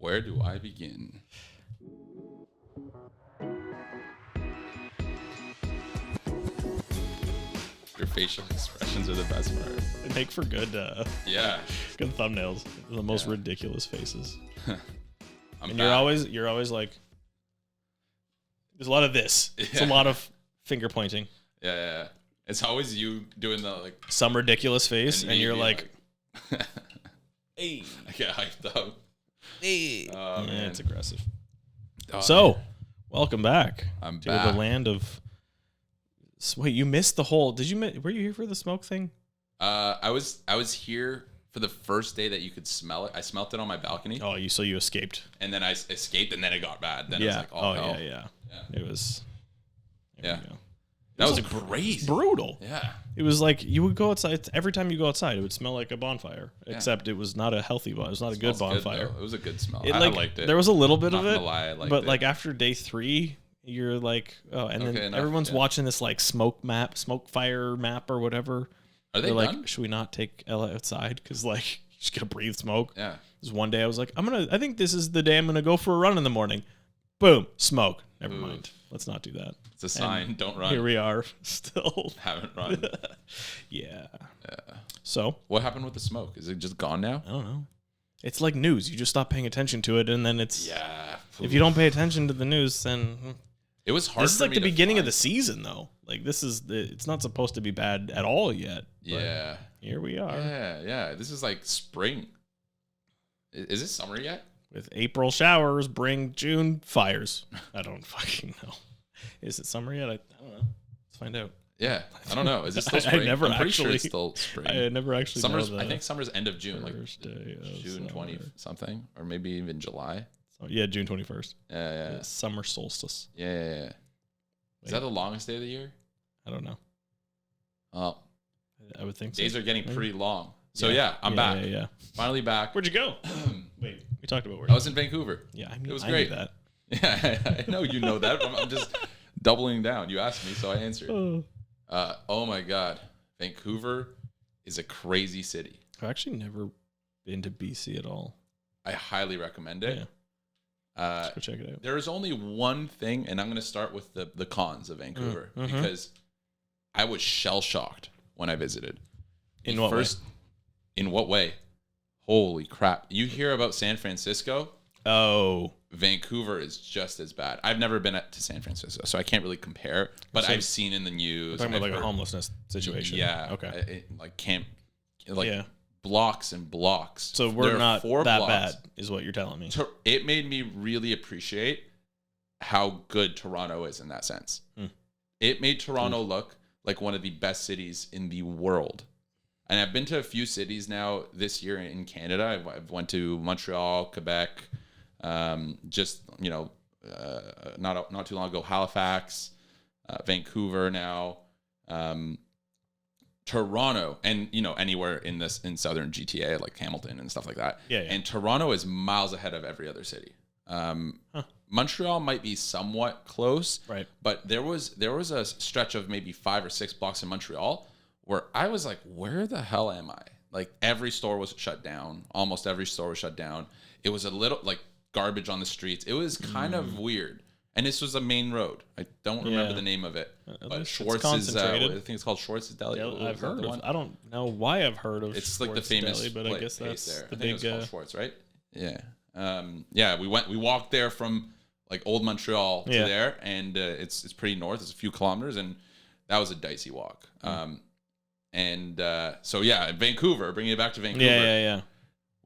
Where do I begin? Your facial expressions are the best part. They make for good, Yeah. good thumbnails. The most ridiculous faces. And you're always like, there's a lot of this. It's a lot of finger pointing. Yeah. It's always you doing the like some ridiculous face, and you're like hey, I get hyped up. Hey, oh, man, it's aggressive. Oh, So, man. Welcome back. I'm to back. the land of. Wait, you missed the whole. Were you here for the smoke thing? I was here for the first day that you could smell it. I smelled it on my balcony. Oh, you escaped. And then I escaped, and then it got bad. Then it was like, yeah. It was. Yeah. That was crazy. Brutal. Yeah. It was like you would go outside. Every time you go outside, it would smell like a bonfire. Yeah. Except it was not a healthy bonfire. It was not a good bonfire. It was a good smell. I liked it. There was a little bit of it. Lie, I liked but it. like after day 3, you're like, oh, and then everyone's watching this like smoke fire map or whatever. Are they They're done? like, should we not take Ella outside? Because like, she's going to breathe smoke. Yeah. This one day I was like, I think this is the day I'm going to go for a run in the morning. Boom, smoke. Never mind. Let's not do that. It's a sign. And don't run. Here we are, still. Haven't run. Yeah. So? What happened with the smoke? Is it just gone now? I don't know. It's like news. You just stop paying attention to it, and then it's... Yeah. If you don't pay attention to the news, then... It was hard. This is like the beginning of the season, though. Like, it's not supposed to be bad at all yet. Yeah. Here we are. Yeah. This is like spring. Is it summer yet? With April showers, bring June fires. I don't fucking know. Is it summer yet? I don't know. Let's find out. Yeah, I don't know. Is it still spring? I'm pretty sure it's still spring. I never actually summer's, know that. I think summer's end of June, like June 20 something, or maybe even July. So, yeah, June 21st. Yeah. Summer solstice. Yeah. Is that the longest day of the year? I don't know. Oh, I would think so. Days are getting pretty long. So I'm back. Yeah. Finally back. Where'd you go? Wait, we talked about where. I was in Vancouver. Yeah, I mean, it was great. I knew that. Yeah, I know you know that. But I'm just doubling down. You asked me, so I answered. Oh my God, Vancouver is a crazy city. I've actually never been to BC at all. I highly recommend it. Yeah. Let's go check it out. There is only one thing, and I'm going to start with the cons of Vancouver because I was shell shocked when I visited. In what way? In what way? Holy crap! You hear about San Francisco? Oh, Vancouver is just as bad. I've never been to San Francisco, so I can't really compare. But I've seen in the news. Talking about like a homelessness situation. Yeah. Okay. Blocks and blocks. So we're not that bad, is what you're telling me. It made me really appreciate how good Toronto is in that sense. It made Toronto look like one of the best cities in the world. And I've been to a few cities now this year in Canada. I've went to Montreal, Quebec, not too long ago, Halifax, Vancouver now, Toronto, and anywhere in southern GTA like Hamilton and stuff like that. Yeah. And Toronto is miles ahead of every other city. Montreal might be somewhat close, right? But there was a stretch of maybe 5 or 6 blocks in Montreal where I was like, where the hell am I? Like every store was shut down. Almost every store was shut down. It was a little like garbage on the streets. It was kind of weird. And this was a main road. I don't remember the name of it. But Schwartz's, I think it's called Schwartz's Deli. I've heard of it. I don't know why I've heard of it's Schwartz like the famous Deli, but I guess that's there. the I think big... it was called Schwartz, right? Yeah. We walked there from like old Montreal to there, and it's pretty north. It's a few kilometers, and that was a dicey walk. Vancouver, bringing it back to Vancouver. Yeah.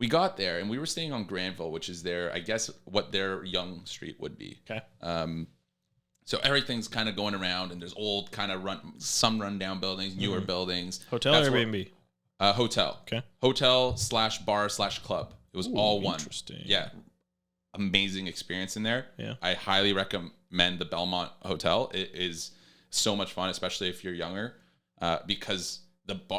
We got there, and we were staying on Granville, which is I guess, what their Yonge Street would be. Okay. So everything's kind of going around, and there's old kind of some rundown buildings, newer buildings. Hotel or Airbnb? Hotel. Okay. Hotel/bar/club. It was all one. Interesting. Yeah. Amazing experience in there. Yeah. I highly recommend the Belmont Hotel. It is so much fun, especially if you're younger, because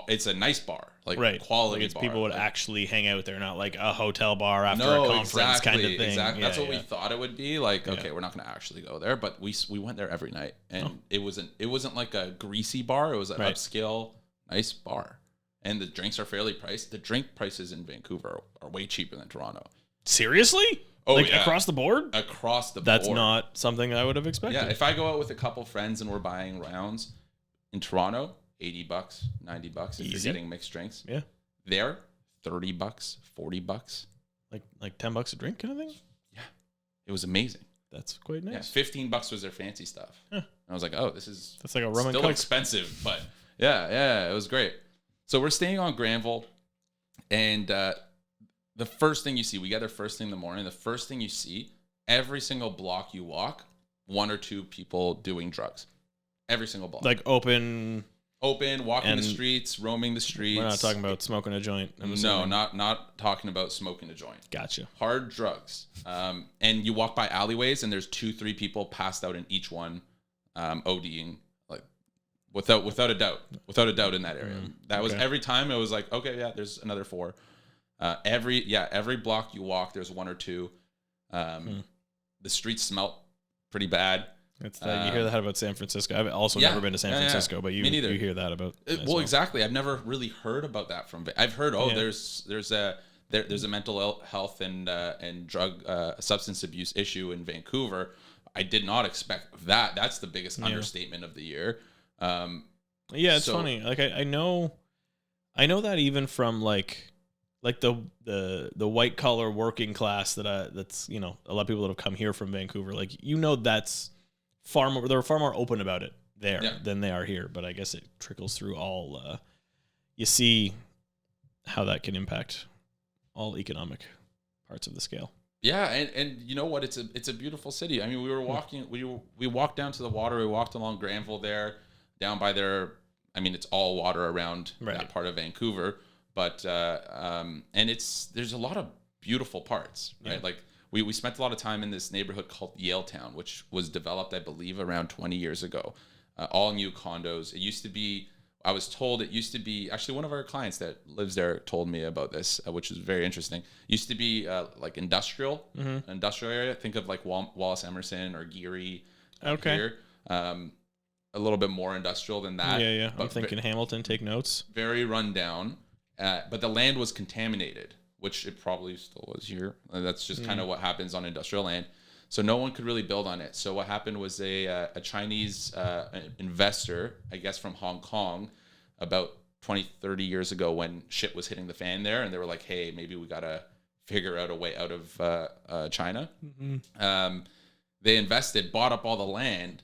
it's a nice bar, like quality bar. People would actually hang out there, not like a hotel bar after a conference kind of thing. Exactly. That's what we thought it would be. Like, okay, we're not going to actually go there, but we went there every night, and it wasn't like a greasy bar. It was an upscale, nice bar, and the drinks are fairly priced. The drink prices in Vancouver are way cheaper than Toronto. Seriously? Oh, like yeah. across the board? Across the That's board. not something I would have expected. Yeah, if I go out with a couple friends and we're buying rounds in Toronto, $80, $90 if you're Easy. getting mixed drinks. Yeah. There, $30, $40. Like $10 a drink kind of thing? Yeah. It was amazing. That's quite nice. Yeah, $15 was their fancy stuff. Huh. And I was like, oh, this is That's like a rum and still coke. expensive, but yeah, it was great. So we're staying on Granville, and the first thing you see, we get there first thing in the morning. The first thing you see, every single block you walk, one or two people doing drugs. Every single block. Like open, walking and the streets, roaming the streets. we're not talking about smoking a joint. I'm No, assuming. not talking about smoking a joint. Gotcha. Hard drugs. And you walk by alleyways, and there's 2-3 people passed out in each one, ODing, like without a doubt in that area. That was okay. every time. It was like, okay, yeah, there's another 4. Every block you walk, there's 1 or 2. The streets smell pretty bad. It's that you hear that about San Francisco. I've also never been to San Francisco, but you hear that about. Well, exactly. I've never really heard about that from. I've heard there's a mental health and drug substance abuse issue in Vancouver. I did not expect that. That's the biggest understatement of the year. It's funny. Like I know that even from like the white collar working class that's a lot of people that have come here from Vancouver. Like that's far more. They're far more open about it there than they are here. But I guess it trickles through all. You see how that can impact all economic parts of the scale. Yeah, and you know what? It's a beautiful city. I mean, we were walking. We walked down to the water. We walked along Granville there, down by there. I mean, it's all water around that part of Vancouver. But and there's a lot of beautiful parts, right? Yeah. Like we spent a lot of time in this neighborhood called Yaletown, which was developed, I believe, around 20 years ago. All new condos. It used to be. I was told it used to be, actually one of our clients that lives there told me about this, which is very interesting. Used to be like industrial area. Think of like Wallace Emerson or Geary. Okay. Here. A little bit more industrial than that. Yeah. I'm thinking Hamilton, take notes. Very run down. But the land was contaminated, which it probably still was here. That's just kind of what happens on industrial land. So no one could really build on it. So what happened was a Chinese investor, I guess from Hong Kong, about 20, 30 years ago when shit was hitting the fan there. And they were like, hey, maybe we got to figure out a way out of China. They invested, bought up all the land,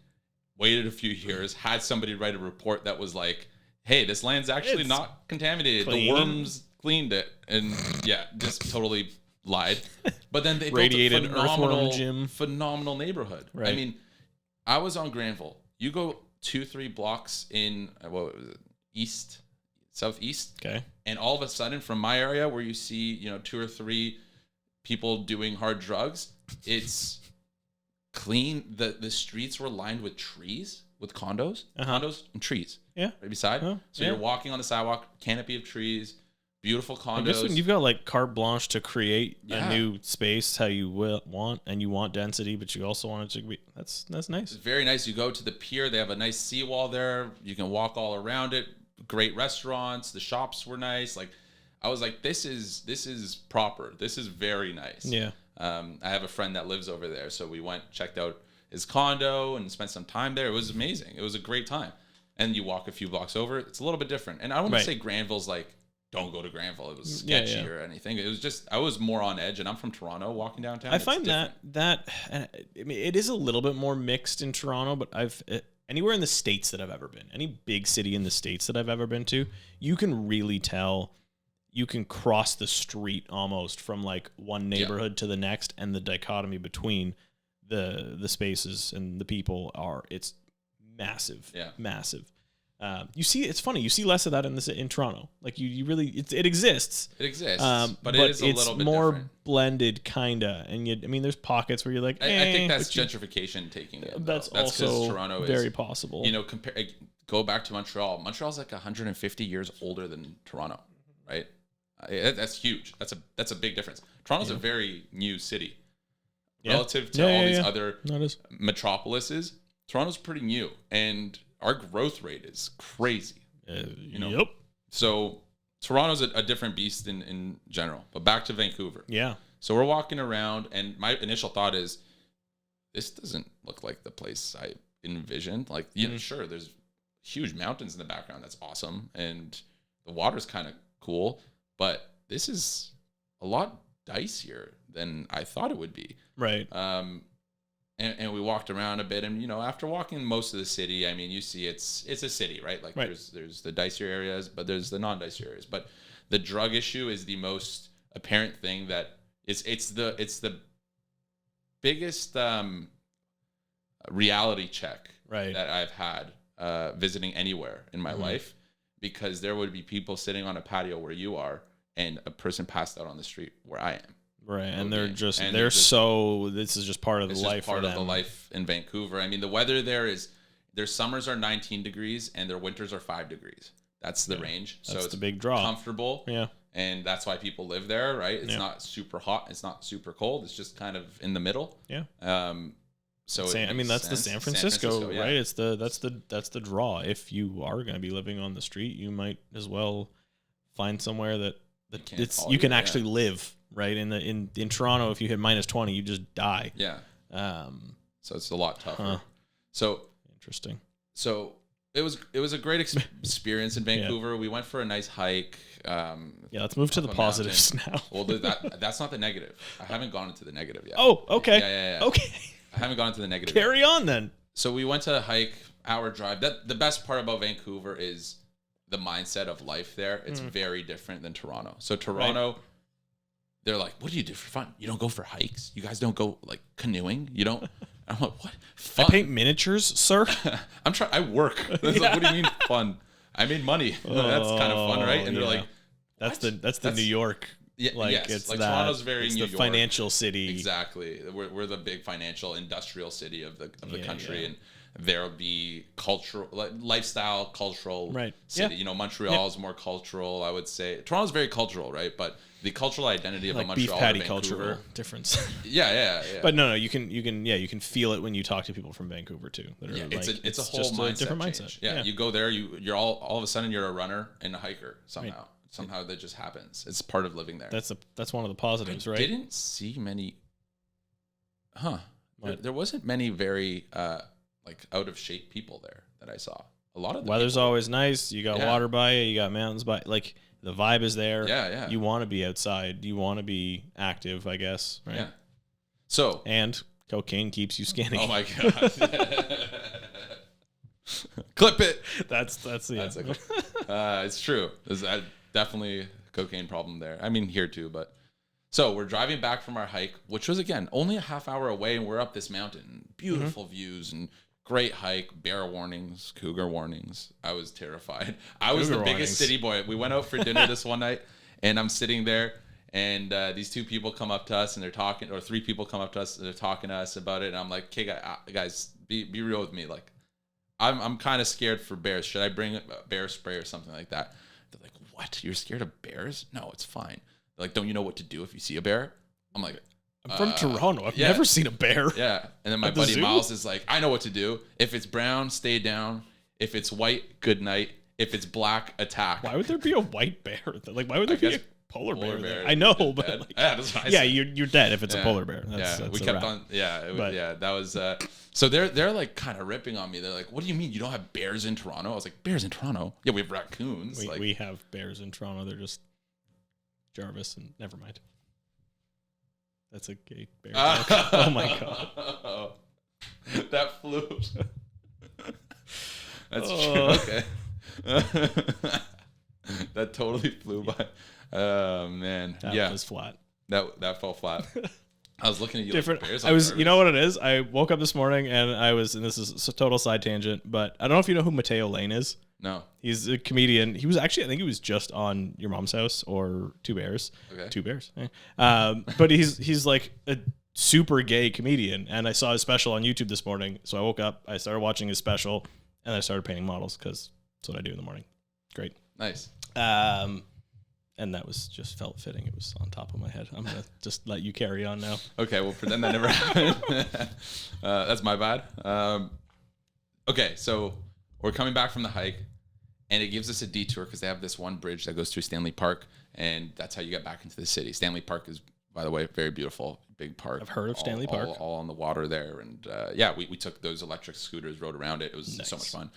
waited a few years, had somebody write a report that was like, hey, this land's actually not contaminated. Clean. The worms cleaned it. And just totally lied. But then they Radiated built earthworm phenomenal neighborhood. Right. I mean, I was on Granville. You go 2-3 blocks in southeast. Okay. And all of a sudden from my area where you see, 2 or 3 people doing hard drugs, it's clean. The streets were lined with trees, with condos and trees. Yeah. Right beside. Oh, So you're walking on the sidewalk, canopy of trees, beautiful condos. I guess when you've got like carte blanche to create a new space how you want, and you want density, but you also want it to be, that's nice. It's very nice. You go to the pier. They have a nice seawall there. You can walk all around it. Great restaurants. The shops were nice. Like, I was like, this is proper. This is very nice. Yeah. I have a friend that lives over there, so we went, checked out his condo and spent some time there. It was amazing. It was a great time. And you walk a few blocks over, it's a little bit different. And I don't want to say Granville's like, don't go to Granville. It was sketchy or anything. It was just, I was more on edge, and I'm from Toronto, walking downtown. I find that I mean, it is a little bit more mixed in Toronto, but anywhere in the States that I've ever been, any big city in the States that I've ever been to, you can really tell. You can cross the street almost from like one neighborhood to the next, and the dichotomy between the spaces and the people it's massive, massive. You see, it's funny. You see less of that in Toronto. Like you really, it exists. It exists, but it's a little bit more different. Blended, kinda. And there's pockets where you're like, I think that's gentrification taking it. That's also Toronto very possible. Go back to Montreal. Montreal's like 150 years older than Toronto, right? That's huge. That's a big difference. Toronto's a very new city relative to all these other metropolises. Toronto's pretty new, and our growth rate is crazy. Yep. So Toronto's a different beast in general. But back to Vancouver. Yeah. So we're walking around, and my initial thought is, this doesn't look like the place I envisioned. Like, sure, there's huge mountains in the background. That's awesome. And the water's kind of cool, but this is a lot dicier than I thought it would be. Right. And we walked around a bit, and after walking most of the city, I mean, you see it's a city, right? Like there's the dicier areas, but there's the non-dicier areas. But the drug issue is the most apparent thing that it's the biggest reality check that I've had visiting anywhere in my life, because there would be people sitting on a patio where you are, and a person passed out on the street where I am. Right, and this is just part of the life. Part of the life in Vancouver. I mean, the weather their summers are 19 degrees and their winters are 5 degrees. That's the range. That's so it's the big draw. Comfortable. Yeah. And that's why people live there, right? It's not super hot. It's not super cold. It's just kind of in the middle. Yeah. So that's the San Francisco, right? It's that's the draw. If you are going to be living on the street, you might as well find somewhere that you can actually live. Right, in Toronto, if you hit -20, you just die. Yeah. So it's a lot tougher. So interesting. So it was a great experience in Vancouver. Yeah. We went for a nice hike. Let's move to the positives now. Well, that's not the negative. I haven't gone into the negative yet. Oh, okay. Yeah. Okay. I haven't gone into the negative. Carry on then. So we went to a hike, hour drive. The best part about Vancouver is the mindset of life there. It's very different than Toronto. So Toronto. Right. They're like, what do you do for fun? You don't go for hikes? You guys don't go like canoeing? You don't? I'm like, what? Fun? I paint miniatures, sir. I work. Like, what do you mean fun? I made money. That's kind of fun, right? And they're like, that's the New York. Yeah, it's like Toronto's very New York. The financial city. Exactly. We're the big financial industrial city of the country, and there'll be cultural, lifestyle, cultural city. Yeah. Montreal's more cultural, I would say. Toronto's very cultural, right? But the cultural identity of a Montreal beef patty or Vancouver, cultural difference. Yeah. But no, you can feel it when you talk to people from Vancouver too. It's a whole different mindset. Yeah, you go there, you're all of a sudden you're a runner and a hiker somehow. Right. Somehow that just happens. It's part of living there. That's one of the positives, right? I didn't see many. There wasn't many very out of shape people there that I saw. A lot of the weather's always nice. You got water by you. You got mountains by. Like the vibe is there. Yeah. You want to be outside. You want to be active, I guess. Right. Yeah. So and cocaine keeps you skinny. Oh my god. Clip it. That's it's true. There's definitely a cocaine problem there. I mean here too, but. So we're driving back from our hike, which was, again, only a half hour away, and we're up this mountain. Beautiful views and great hike, bear warnings, cougar warnings. I was terrified. I was the biggest city boy. We went out for dinner this one night, and I'm sitting there, and these two people come up to us, and they're talking, or three people come up to us, and they're talking to us about it, and I'm like, okay, guys, be real with me. Like, I'm kind of scared for bears. Should I bring a bear spray or something like that? They're like, what? You're scared of bears? No, it's fine. Like, don't you know what to do if you see a bear? I'm like, I'm from Toronto. I've never seen a bear. Yeah. And then my buddy Miles is like, I know what to do. If it's brown, stay down. If it's white, good night. If it's black, attack. Why would there be a white bear? Like, why would there be a polar bear there? I know, but like, that's what I said. You're dead if it's a polar bear. That's we kept on. That was. So they're like kind of ripping on me. They're like, what do you mean you don't have bears in Toronto? I was like, bears in Toronto? Yeah, we have raccoons. We have bears in Toronto. They're just Jarvis, and never mind. That's a gay bear. Oh my god. That flew. That's true. Okay. That totally flew by. Oh man. That was flat. That fell flat. I was looking at you different. Like bears. I was, you know what it is? I woke up this morning and and this is a total side tangent, but I don't know if you know who Mateo Lane is. No. He's a comedian. He was actually, I think he was just on Your Mom's House or Two Bears. Okay. Two Bears. But he's like a super gay comedian. And I saw his special on YouTube this morning. So I woke up, I started watching his special, and I started painting models because that's what I do in the morning. Great. Nice. And that was just felt fitting. It was on top of my head. I'm going to just let you carry on now. Okay, we'll pretend that never happened. That's my bad. Okay, so we're coming back from the hike, and it gives us a detour because they have this one bridge that goes through Stanley Park, and that's how you get back into the city. Stanley Park is by the way, very beautiful, big park. I've heard of Stanley Park. All on the water there. And we took those electric scooters, rode around it. It was so much fun.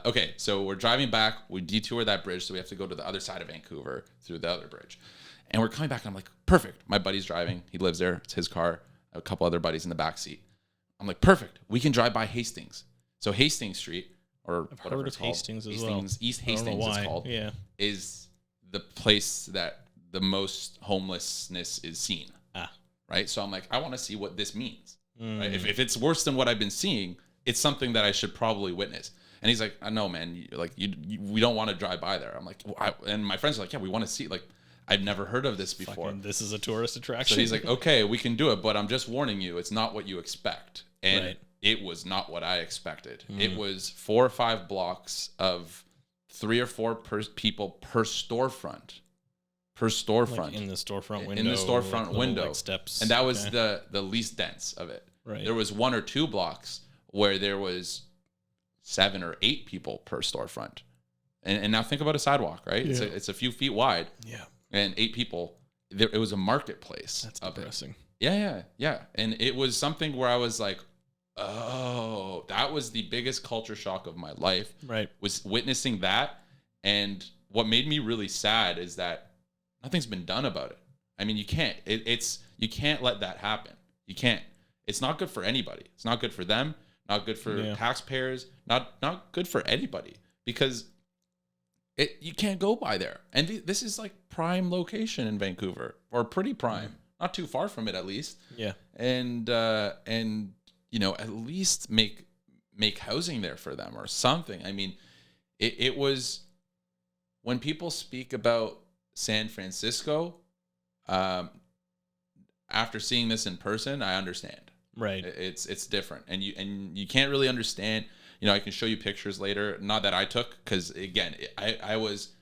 Okay, so we're driving back. We detour that bridge, so we have to go to the other side of Vancouver through the other bridge. And we're coming back, and I'm like, perfect. My buddy's driving. He lives there. It's his car. A couple other buddies in the back seat. I'm like, perfect. We can drive by Hastings. So Hastings Street, or I've heard of Hastings as well. East Hastings, it's called. Yeah, is the place that the most homelessness is seen. Right. So I'm like, I want to see what this means. Right? If it's worse than what I've been seeing, it's something that I should probably witness. And he's like, I know, man. We don't want to drive by there. I'm like, and my friends are like, yeah, we want to see. Like, I've never heard of this before. This is a tourist attraction. So he's like, okay, we can do it, but I'm just warning you, it's not what you expect. And it was not what I expected. It was 4 or 5 blocks of 3 or 4 people per storefront. Like in the storefront window. In the storefront window. Like steps. And that was the least dense of it. Right. There was 1 or 2 blocks where there was 7 or 8 people per storefront. And now think about a sidewalk, right? Yeah. It's a few feet wide. Yeah. And 8 people. It was a marketplace. That's depressing. Yeah. And it was something where I was like, oh, that was the biggest culture shock of my life. Right. Was witnessing that. And what made me really sad is that nothing's been done about it. I mean, you can't. You can't let that happen. You can't. It's not good for anybody. It's not good for them. Not good for taxpayers. Not good for anybody, because you can't go by there. And this is like prime location in Vancouver, or pretty prime, not too far from it at least. Yeah. And at least make housing there for them or something. I mean, it was, when people speak about San Francisco, after seeing this in person, I understand. Right. It's different, and you can't really understand. I can show you pictures later, not that I took, because again, I was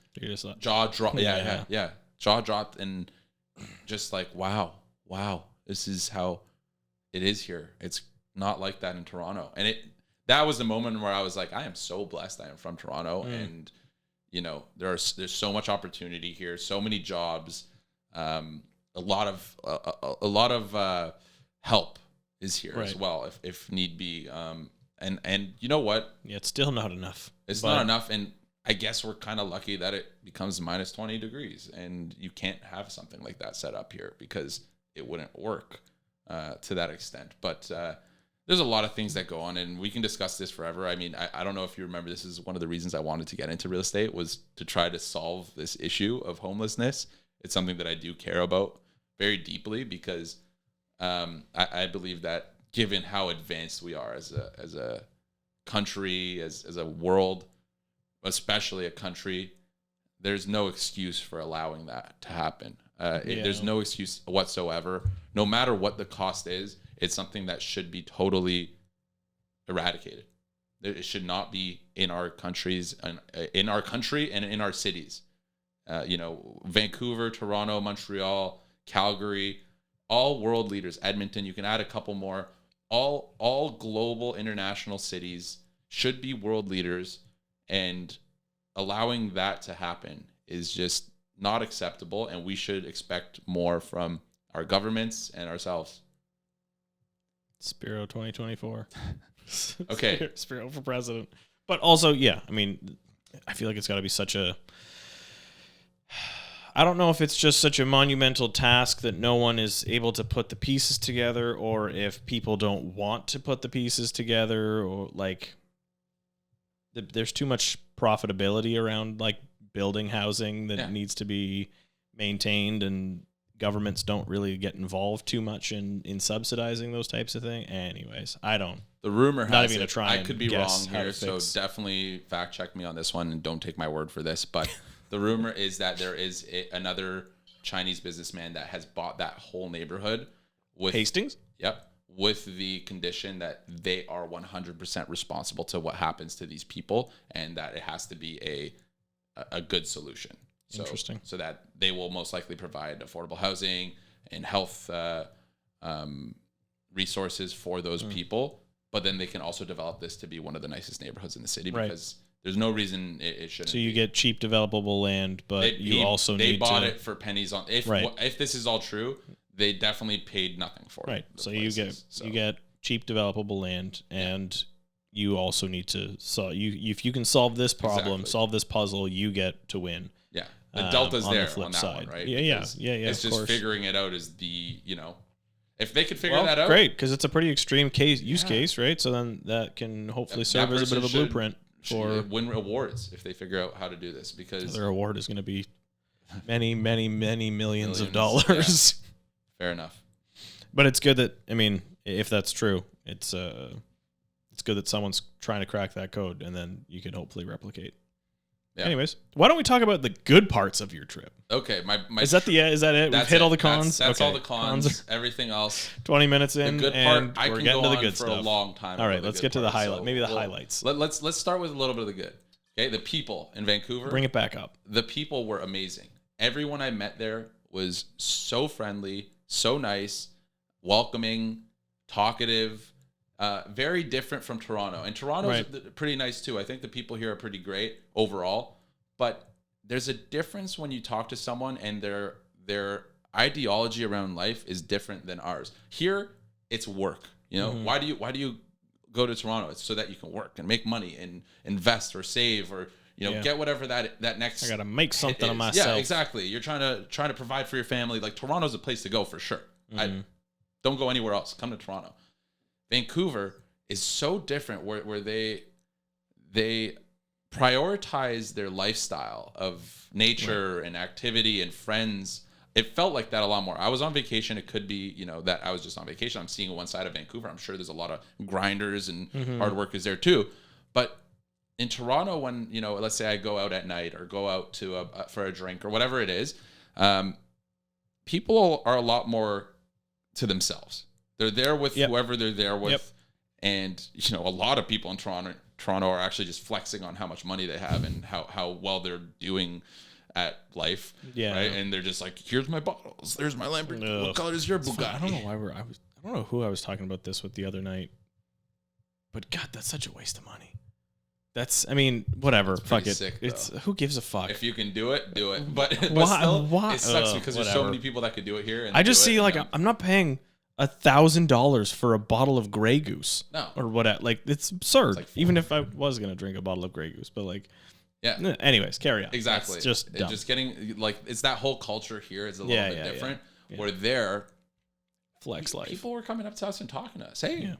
jaw dropped. Yeah, jaw dropped, and just like, wow, this is how it is here. It's not like that in Toronto, and that was the moment where I was like, I am so blessed. I am from Toronto, and there's so much opportunity here, so many jobs, a lot of help is here as well, if need be. And you know what? Yeah, it's still not enough. It's not enough, and I guess we're kind of lucky that it becomes minus 20 degrees, and you can't have something like that set up here because it wouldn't work to that extent. But there's a lot of things that go on, and we can discuss this forever. I mean, I don't know if you remember, this is one of the reasons I wanted to get into real estate, was to try to solve this issue of homelessness. It's something that I do care about very deeply, because I believe that, given how advanced we are as a country, as a world, especially a country, there's no excuse for allowing that to happen. There's no excuse whatsoever. No matter what the cost is, it's something that should be totally eradicated. It should not be in our countries, in our country, and in our cities. Vancouver, Toronto, Montreal, Calgary, all world leaders. Edmonton, you can add a couple more. All global international cities should be world leaders, and allowing that to happen is just not acceptable, and we should expect more from our governments and ourselves. Spiro 2024. Okay. Spiro for president. But also, I mean, I feel like it's got to be such a... I don't know if it's just such a monumental task that no one is able to put the pieces together, or if people don't want to put the pieces together, or like there's too much profitability around like building housing that needs to be maintained, and governments don't really get involved too much in subsidizing those types of things. Anyways, I don't. The rumor not has even it, to try I could be wrong here, so fix. Definitely fact check me on this one, and don't take my word for this, but the rumor is that there is another Chinese businessman that has bought that whole neighborhood with Hastings. Yep, with the condition that they are 100% responsible to what happens to these people, and that it has to be a good solution. So, interesting. So that they will most likely provide affordable housing and health resources for those people, but then they can also develop this to be one of the nicest neighborhoods in the city, because there's no reason it shouldn't. So you get cheap developable land, but you also need to... They bought it for pennies on... If this is all true, they definitely paid nothing for Right. it. So you get cheap developable land, and you also need to if you can solve this problem, solve this puzzle, you get to win. Yeah. The delta's there flip on that side. one, right? Yeah. Because It's just figuring it out is the, if they could figure that out. Great, because it's a pretty extreme use case, right? So then that can hopefully serve as a bit of a blueprint for win awards if they figure out how to do this, because their award is going to be many, many, many millions of dollars. Yeah. Fair enough. But it's good that, if that's true, it's good that someone's trying to crack that code, and then you can hopefully replicate. Yeah. Anyways, why don't we talk about the good parts of your trip? Okay, is that it? We've hit all the cons. That's all the cons. Everything else. 20 minutes in. The good part. I can go on for a long time. All right, let's get to the highlight. So maybe the highlights. Let's start with a little bit of the good. Okay, the people in Vancouver. Bring it back up. The people were amazing. Everyone I met there was so friendly, so nice, welcoming, talkative. Very different from Toronto. And Toronto's pretty nice too. I think the people here are pretty great overall. But there's a difference when you talk to someone and their ideology around life is different than ours. Here, it's work. Why do you go to Toronto? It's so that you can work and make money and invest or save or get whatever that next. I gotta make something of myself. Yeah, exactly. You're trying to provide for your family. Like Toronto's a place to go for sure. I don't go anywhere else. Come to Toronto. Vancouver is so different where they prioritize their lifestyle of nature and activity and friends. It felt like that a lot more. I was on vacation. It could be, that I was just on vacation. I'm seeing one side of Vancouver. I'm sure there's a lot of grinders and hard workers there too. But in Toronto, when, let's say I go out at night or go out to for a drink or whatever it is, people are a lot more to themselves. They're there with whoever they're there with. Yep. And, a lot of people in Toronto are actually just flexing on how much money they have and how well they're doing at life. Yeah. Right. And they're just like, here's my bottles. There's my Lamborghini. What color is your Bugatti? I don't know why I don't know who I was talking about this with the other night, but God, that's such a waste of money. Whatever. Fuck it. Sick, who gives a fuck? If you can do it, do it. But still, it sucks because there's so many people that could do it here. And I just see I'm not paying $1,000 for a bottle of Grey Goose. No. Or what? Like, it's absurd. It's even if I was gonna drink a bottle of Grey Goose, but yeah. Anyways, carry on. Exactly. It's just dumb. Just getting it's that whole culture here is a little bit different. Yeah. Where there, flex life. People were coming up to us and talking to us. Hey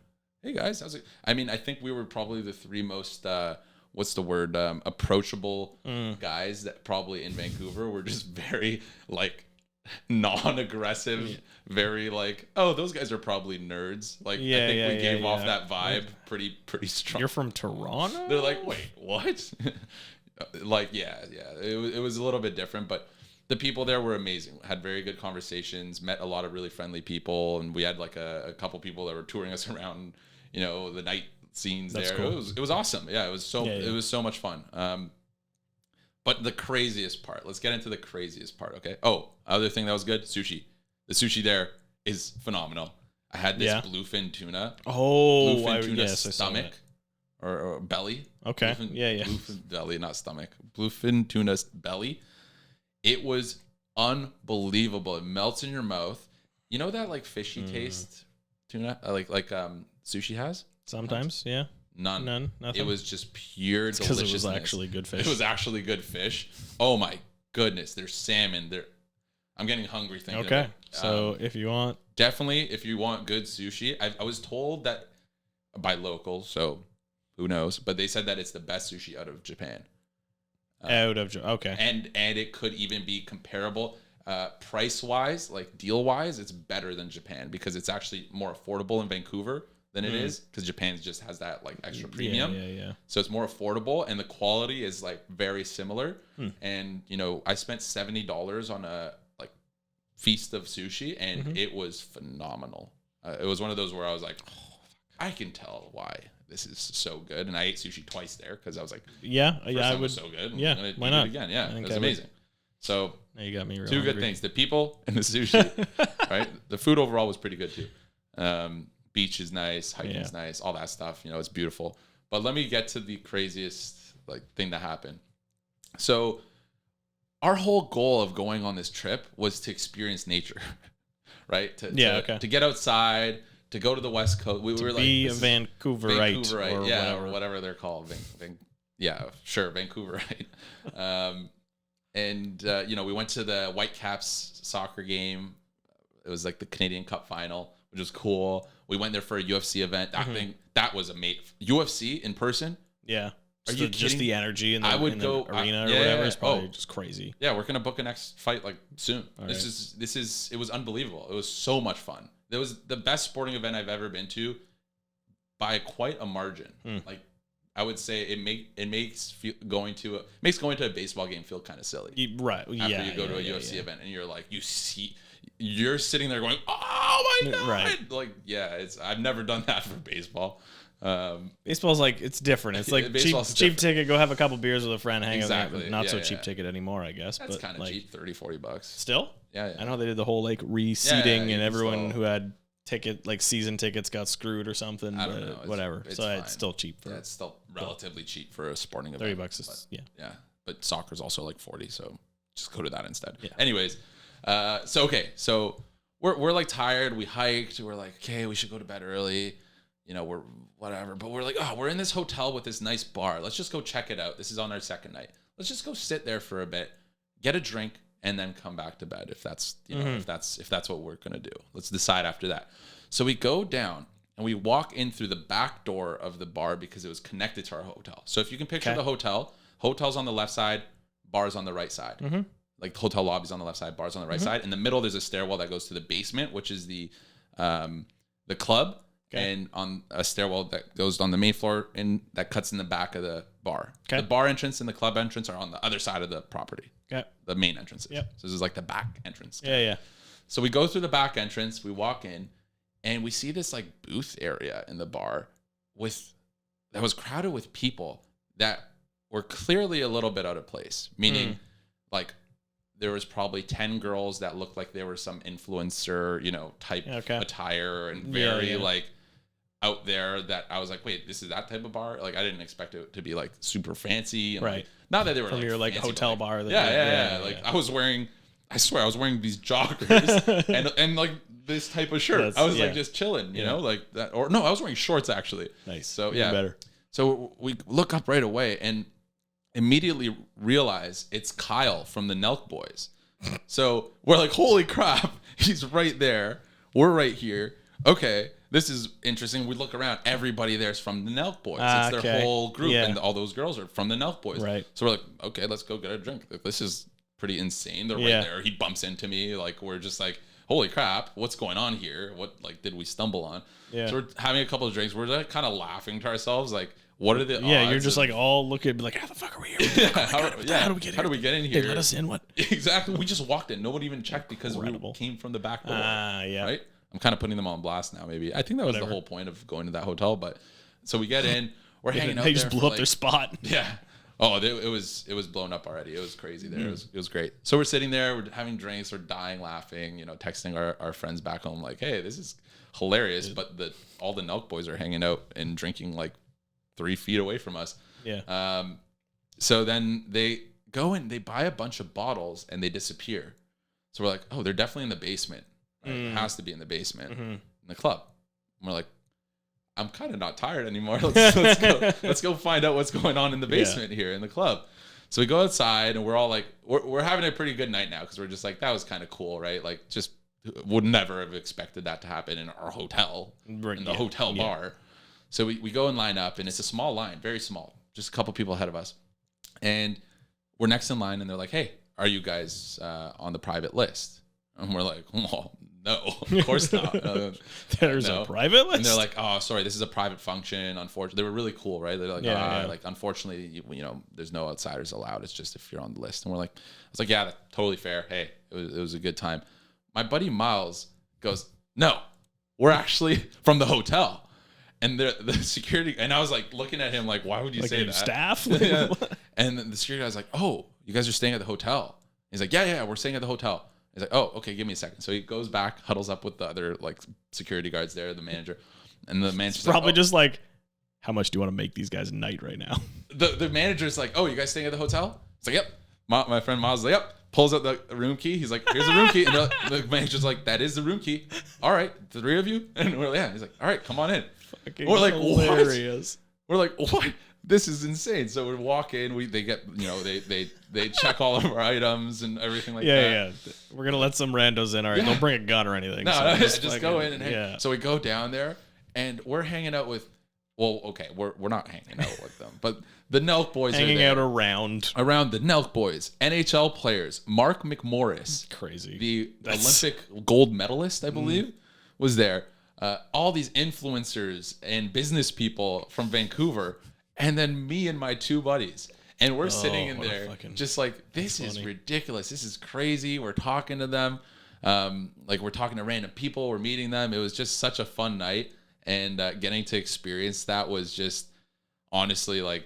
guys, how's it? I think we were probably the three most approachable guys that probably in Vancouver were just very non-aggressive, very those guys are probably nerds. I think we gave off that vibe pretty strong. You're from Toronto? They're like, wait, what? It was a little bit different, but the people there were amazing. Had very good conversations, met a lot of really friendly people, and we had a couple people that were touring us around, the night scenes. That's there. Cool. It was awesome. Yeah, it was so much fun. But the craziest part, let's get into the craziest part, okay? Oh, other thing that was good, sushi. The sushi there is phenomenal. I had this bluefin tuna. Oh, bluefin tuna stomach or belly. Okay. Bluefin belly, not stomach. Bluefin tuna belly. It was unbelievable. It melts in your mouth. You know that fishy taste tuna like sushi has? Sometimes, yeah. None. Nothing. It was just pure deliciousness. Because it was actually good fish. It was actually good fish. Oh my goodness. There's salmon. I'm getting hungry thinking about it. So if you want good sushi, I was told that by locals, so who knows, but they said that it's the best sushi out of Japan. Okay. And it could even be comparable price wise, deal wise, it's better than Japan because it's actually more affordable in Vancouver than it is because Japan just has that extra premium. Yeah. So it's more affordable and the quality is very similar. And I spent $70 on a feast of sushi and it was phenomenal. It was one of those where I was like, oh, I can tell why this is so good. And I ate sushi twice there because I was like, I would. Was so good. Yeah, why not? Eat it again. Yeah, it was amazing. So now you got me. Two good things: the people and the sushi. Right, the food overall was pretty good too. Beach is nice, hiking is nice, all that stuff. It's beautiful. But let me get to the craziest thing that happened. So our whole goal of going on this trip was to experience nature, right? To get outside, to go to the West Coast. We were be like, a Vancouverite, or whatever they're called. Vancouverite. We went to the Whitecaps soccer game. It was like the Canadian Cup final, which was cool. We went there for a UFC event. That was amazing. UFC in person. Yeah. Are you just the energy in the, arena or whatever is probably just crazy. Yeah, we're gonna book a next fight like soon. It was unbelievable. It was so much fun. It was the best sporting event I've ever been to by quite a margin. Like I would say it makes going to a baseball game feel kind of silly. Right. After you go to a UFC event and you're like you're sitting there going, oh my God. Right. Like, yeah, I've never done that for baseball. Baseball's like, it's different. It's like cheap ticket, go have a couple beers with a friend, hang out. Not so cheap ticket anymore, I guess. That's kind of like, cheap, $30-$40. Still? Yeah. I know they did the whole like reseating and everyone who had season tickets got screwed or something. I don't know. Whatever. It's it's still cheap. It's still relatively cheap for a sporting event. $30 is, Yeah. But soccer's also like 40, so just go to that instead. Yeah. Anyways, so we're like tired. We hiked. We're like, okay, we should go to bed early. We're whatever. But we're like, we're in this hotel with this nice bar. Let's just go check it out. This is on our second night. Let's just go sit there for a bit, get a drink, and then come back to bed if that's if that's what we're gonna do. Let's decide after that. So we go down and we walk in through the back door of the bar because it was connected to our hotel. So if you can picture the hotel's on the left side, bar's on the right side. Like the hotel lobby's on the left side, bar's on the right side. In the middle, there's a stairwell that goes to the basement, which is the club. Okay. And on a stairwell that goes on the main floor and that cuts in the back of the bar. Okay. The bar entrance and the club entrance are on the other side of the property. Okay. The main entrances. Yep. So this is like the back entrance. Yeah. So we go through the back entrance, we walk in, and we see this like booth area in the bar that was crowded with people that were clearly a little bit out of place. Meaning like there was probably 10 girls that looked like they were some influencer, type attire and very like out there that I was like, wait, this is that type of bar? Like I didn't expect it to be like super fancy. And, right. Like, not that they were from like your like fancy, hotel but, like, bar. Yeah. Like I swear I was wearing these joggers and like this type of shirt. I was like just chilling, you know, like that. Or no, I was wearing shorts actually. Nice. So even better. So we look up right away and immediately realize it's Kyle from the Nelk Boys. So we're like, holy crap, he's right there. We're right here. Okay, this is interesting. We look around. Everybody there's from the Nelk Boys. It's their whole group, and all those girls are from the Nelk Boys. Right. So we're like, okay, let's go get a drink. This is pretty insane. They're right there. He bumps into me. Like we're just like, holy crap, what's going on here? What like did we stumble on? Yeah. So we're having a couple of drinks. We're like kind of laughing to ourselves, like, what are the odds? You're just like all looking like, how the fuck are we here? How do we get here? How do we get in here? They let us in. What? Exactly. We just walked in. Nobody even checked because we came from the back door. Right? I'm kind of putting them on blast now. Maybe I think that was the whole point of going to that hotel. But so we get in. We're hanging out. They just blew up their spot. Yeah. Oh, it was blown up already. It was crazy there. It was great. So we're sitting there. We're having drinks. We're dying laughing. Texting our friends back home like, hey, this is hilarious. But all the Nelk Boys are hanging out and drinking like 3 feet away from us. Yeah. So then they go and they buy a bunch of bottles and they disappear. So we're like, oh, they're definitely in the basement. Right? It has to be in the basement in the club. And we're like, I'm kind of not tired anymore. Let's go find out what's going on in the basement here in the club. So we go outside and we're all like, we're having a pretty good night now because we're just like, that was kind of cool, right? Like, just would never have expected that to happen in our hotel, in the hotel bar. So we go and line up, and it's a small line, very small, just a couple people ahead of us. And we're next in line, and they're like, hey, are you guys on the private list? And we're like, well, no, of course not. There's a private list? And they're like, oh, sorry, this is a private function. Unfortunately, they were really cool, right? They're like, like, unfortunately, there's no outsiders allowed. It's just if you're on the list. And we're like, I was like, yeah, that's totally fair. Hey, it was a good time. My buddy Miles goes, no, we're actually from the hotel. And the security, and I was like looking at him like, why would you say that? Staff? And then the security guy's like, oh, you guys are staying at the hotel. He's like, yeah, we're staying at the hotel. He's like, oh, okay, give me a second. So he goes back, huddles up with the other like security guards there, the manager. And the manager's probably like, just like, how much do you want to make these guys a night right now? The manager's like, oh, you guys staying at the hotel? It's like, yep. My friend Miles is like, yep. pulls out the room key. He's like, here's the room key. And the manager's like, that is the room key. All right, the 3 of you? And we're like, yeah. He's like, all right, come on in. Fucking we're like, hilarious. What? We're like, what? This is insane. So we walk in, they get, they check all of our items and everything like that. Yeah. We're going to let some randos in. All right, don't bring a gun or anything. No, just go in and hang. Yeah. So we go down there and we're hanging out with, well, okay, we're not hanging out with them, but the Nelk Boys hanging are out around the Nelk Boys, NHL players, Mark McMorris, crazy, the Olympic gold medalist, I believe, was there. All these influencers and business people from Vancouver, and then me and my 2 buddies. And we're sitting in there just like, this is ridiculous. This is crazy. We're talking to them. We're talking to random people. We're meeting them. It was just such a fun night. And getting to experience that was just honestly like,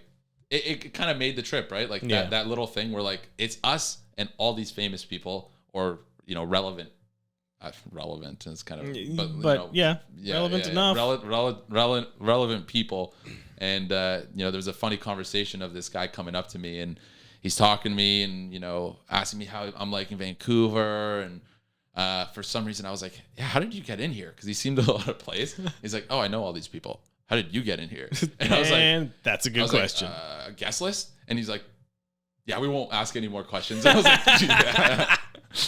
it kind of made the trip, right? Like that little thing where like, it's us and all these famous people or, relevant is kind of, relevant enough. Relevant people. And, there's a funny conversation of this guy coming up to me and he's talking to me and, asking me how I'm liking Vancouver. And for some reason I was like, yeah, how did you get in here? Because he seemed a lot of place. He's like, oh, I know all these people. How did you get in here? And I was like, that's a good question. Like, guest list? And he's like, yeah, we won't ask any more questions. I was like,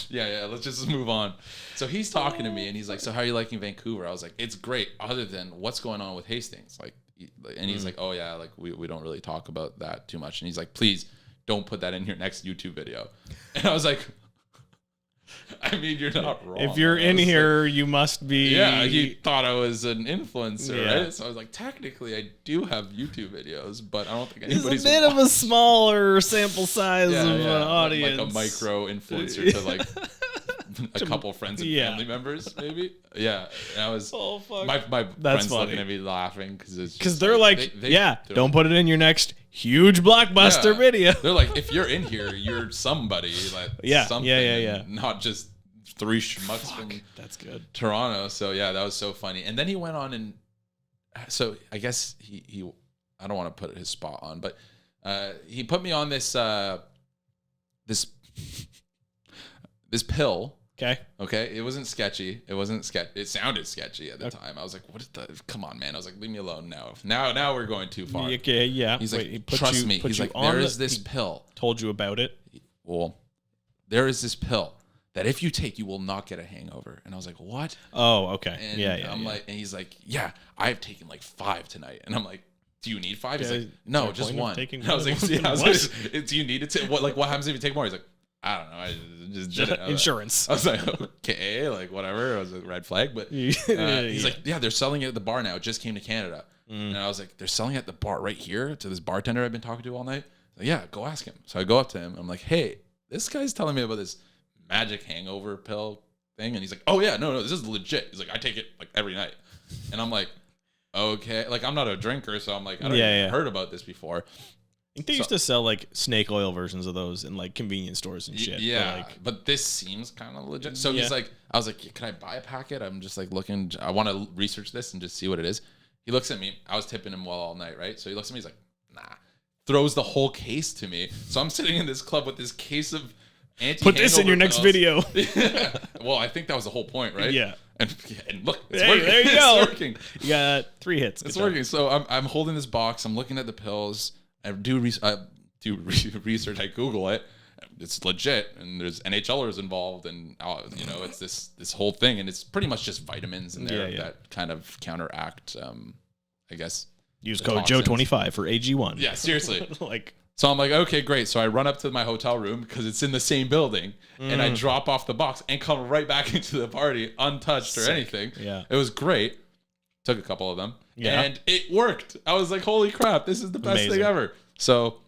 yeah, let's just move on. So he's talking to me and he's like, so how are you liking Vancouver? I was like, it's great, other than what's going on with Hastings. And he's like, oh yeah, like we don't really talk about that too much. And he's like, please don't put that in your next YouTube video. And I was like, I mean, you're not wrong. If you're in here, you must be. Yeah, he thought I was an influencer, right? So I was like, technically, I do have YouTube videos, but I don't think anybody's. It's a bit of a smaller sample size of an audience, like a micro influencer to like a couple friends and family members, maybe. Yeah, and I was. Oh fuck! My friends funny. Looking at me laughing because they're like, don't put it in your next huge blockbuster video. They're like, if you're in here, you're somebody. Like, something, not just 3 schmucks from that's good Toronto. So yeah, that was so funny. And then he went on and so I guess he I don't want to put his spot on, but he put me on this this pill. Okay. It wasn't sketchy. It sounded sketchy at the time. I was like, what is the, come on, man. I was like, leave me alone now. Now we're going too far. Okay, yeah. He's like, trust me. He's like, there is this pill. Told you about it. Well, there is this pill that if you take, you will not get a hangover. And I was like, what? Oh, okay. And I'm like, and he's like, yeah, I've taken like 5 tonight. And I'm like, do you need 5? He's like, no, just 1. And I was like, do you need it to, what happens if you take more? He's like, I don't know. I just did it. Insurance. I was like, okay, like whatever. It was a red flag, but he's like, yeah, they're selling it at the bar now. It just came to Canada, and I was like, they're selling it at the bar right here to this bartender I've been talking to all night. Like, yeah, go ask him. So I go up to him. I'm like, hey, this guy's telling me about this magic hangover pill thing, and he's like, oh yeah, no, this is legit. He's like, I take it like every night, and I'm like, okay, like I'm not a drinker, so I'm like, I don't heard about this before. I think they used to sell like snake oil versions of those in like convenience stores and shit. Yeah, but this seems kind of legit. So he's like, I was like, can I buy a packet? I'm just like looking. I want to research this and just see what it is. He looks at me. I was tipping him well all night, right? So he looks at me. He's like, nah. Throws the whole case to me. So I'm sitting in this club with this case of anti-hangover Put this in your next video. Well, I think that was the whole point, right? Yeah. And look, it's working. There you go. It's working. You got 3 hits. It's working. So I'm holding this box. I'm looking at the pills. I do research. I Google it. It's legit, and there's NHLers involved, and it's this whole thing, and it's pretty much just vitamins in there that kind of counteract. I guess use code Joe25 for AG1. Yeah, seriously. So I'm like, okay, great. So I run up to my hotel room because it's in the same building, and I drop off the box and come right back into the party untouched or anything. Yeah, it was great. Took a couple of them. Yeah. And it worked. I was like, holy crap, this is the best thing ever. So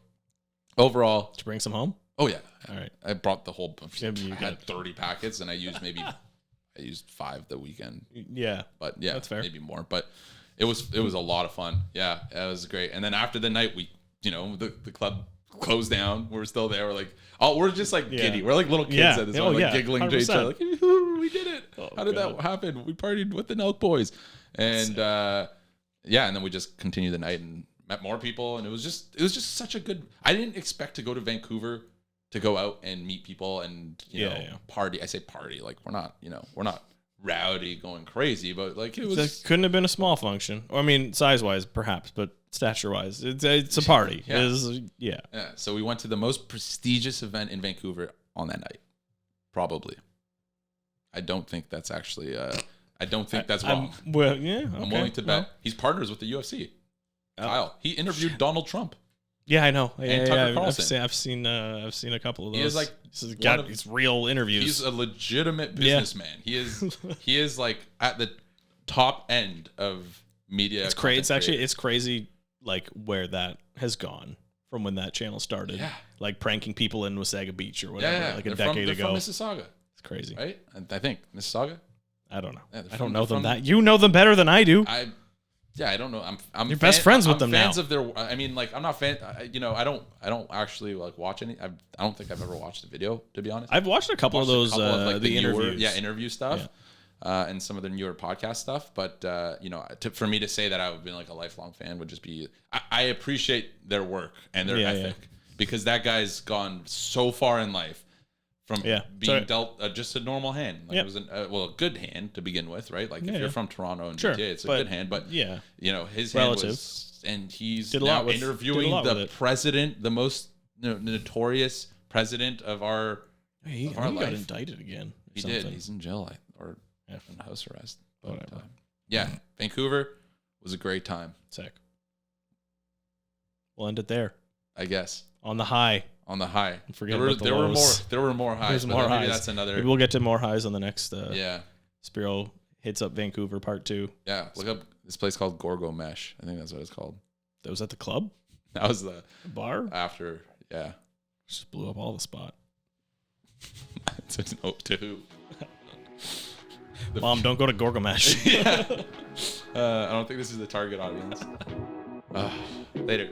overall. Did you bring some home? Oh, yeah. All right. I brought the whole, I had 30 packets and I used 5 the weekend. Yeah. But yeah, that's fair. Maybe more. But it was a lot of fun. Yeah, it was great. And then after the night, the club closed down. We're still there. We're like, we're just like giddy. We're like little kids at this point, like giggling 100%. To each other. Like, we did it. How did that happen? We partied with the Nelk Boys. And and then we just continued the night and met more people, and it was just such a good. I didn't expect to go to Vancouver to go out and meet people and you know Yeah. party. I say party like we're not rowdy going crazy, but like it was. That couldn't have been a small function. Or, I mean, size-wise, perhaps, but stature-wise, it's a party. Yeah. So we went to the most prestigious event in Vancouver on that night. Probably. I don't think that's actually. I don't think that's wrong. Well, yeah. Okay. I'm willing to bet he's partners with the UFC. Kyle, he interviewed Donald Trump. Yeah, I know. And Tucker Carlson. I've seen a couple of those. He is like he's got these real interviews. He's a legitimate businessman. He is like at the top end of media. It's crazy. It's crazy like where that has gone from when that channel started. Yeah. Like pranking people in Wasaga Beach or whatever, Yeah. like a They're decade ago. From Mississauga. It's crazy. Right? I think Mississauga. I don't know. Yeah, I don't know them that. You know them better than I do. I don't know. I'm You're best friends with them fans now. of their. I mean, like I'm not fan. I don't actually like watch any. I don't think I've ever watched the video, to be honest. I've watched a couple of those like the newer, interviews. interview stuff, and some of the newer podcast stuff. But for me to say that I would be like a lifelong fan would just be. I appreciate their work and their ethic because that guy's gone so far in life. From being dealt just a normal hand. Like it was a good hand to begin with, right? Like if you're from Toronto and GTA, it's a good hand. But his hand was, and he's now interviewing the president, the most notorious president of our He life. got indicted again. He did. He's in jail or in house arrest. But, Whatever. Vancouver was a great time. Sick. We'll end it there. I guess On the high. There were more highs. More highs. That's another. Maybe we'll get to more highs on the next. Yeah. Spiro hits up Vancouver part 2. Yeah. Look up this place called Gorgo Mesh. I think that's what it's called. That was at the club. That was the bar after. Yeah. Just blew up all the spot. To who? Mom, don't go to Gorgomesh. I don't think this is the target audience. Later.